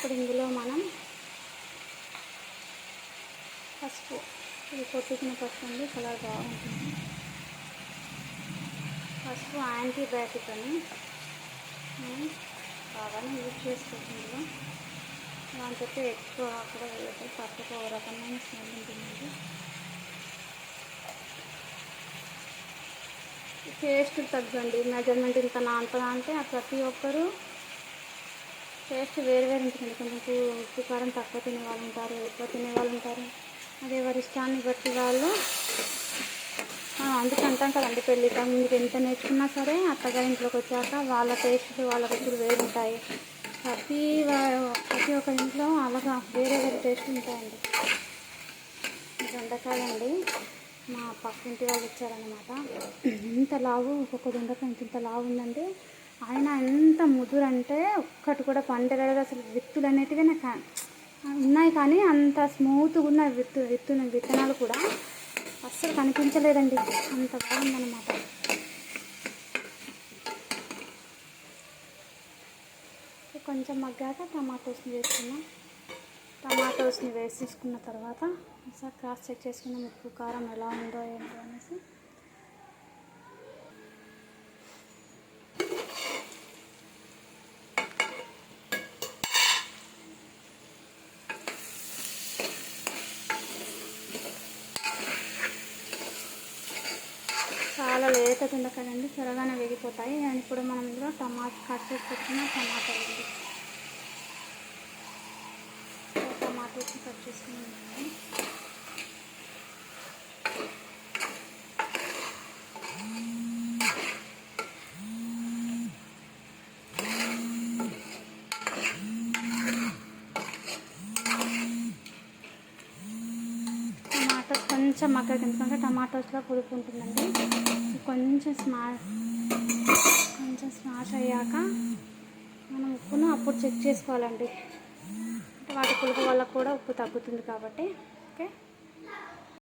ఇప్పుడు ఇందులో మనం పసుపు, ఇది కొట్టించిన పసుపు అండి, కలర్ బాగుంటుంది. పసుపు యాంటీబయాటిక్ అని బాగానే యూజ్ చేసుకుంటుందో, దాంతో ఎక్కువ కూడా వేయదు, పసుపు ఒక రకమైన స్మెల్ ఉంటుంది. టేస్ట్ తగ్గండి, మెజర్మెంట్ ఇంత అంతగా అంటే ప్రతి ఒక్కరు టేస్ట్ వేరు వేరు ఉంటుంది. కొంచెం ఉప్పు కారం తక్కువ తినేవాళ్ళు ఉంటారు, ఎక్కువ తినేవాళ్ళు ఉంటారు. అదే వారి ఇష్టాన్ని బట్టి వాళ్ళు అందుకే అంటాం కదండి, పెళ్ళికి ముందుకు ఎంత నేర్చుకున్నా సరే అత్తగారింట్లోకి వచ్చాక వాళ్ళ టేస్ట్ వాళ్ళ రుచులు వేరు ఉంటాయి. ప్రతి ఒక్క ఇంట్లో అలాగా వేరే వేరే టేస్ట్ ఉంటాయండి. దొండకాయలండి మా పక్కింటి వాళ్ళు ఇచ్చారనమాట. ఎంత లావు, ఒక్కొక్క దొండకాయ ఇంత లావు ఉందండి. ఆయన ఎంత ముదురు అంటే ఒక్కటి కూడా పండలేదు. అసలు విత్తులు అనేటివి నాకు ఉన్నాయి, కానీ అంత స్మూత్గా ఉన్న విత్తనాలు కూడా అస్సలు కనిపించలేదండి, అంత బాగుందన్నమాట. కొంచెం మగ్గాక టమాటోస్ని వేసుకున్నాం. టమాటోస్ని వేసేసుకున్న తర్వాత ఒకసారి క్రాస్ చెక్ చేసుకున్నాం, ఉప్పు కారం ఎలా ఉందో ఏంటో అనేసి. చాలా లేత దొండకాయలండి, త్వరగానే వేగిపోతాయి. అండ్ ఇప్పుడు మనం ఇందులో కట్ చేసి పెట్టుకున్న టమాటాలు అండి, టమాటోస్ని కట్ చేసుకున్నాం. టమాటోస్ కొంచెం మగ్గకి, ఎందుకంటే టమాటోస్లో పులుపు ఉంటుందండి. కొంచెం స్మాష్ అయ్యాక మనం ఉప్పును అప్పుడు చెక్ చేసుకోవాలండి, వాటి పులుపు వల్ల కూడా ఉప్పు తగ్గుతుంది కాబట్టి.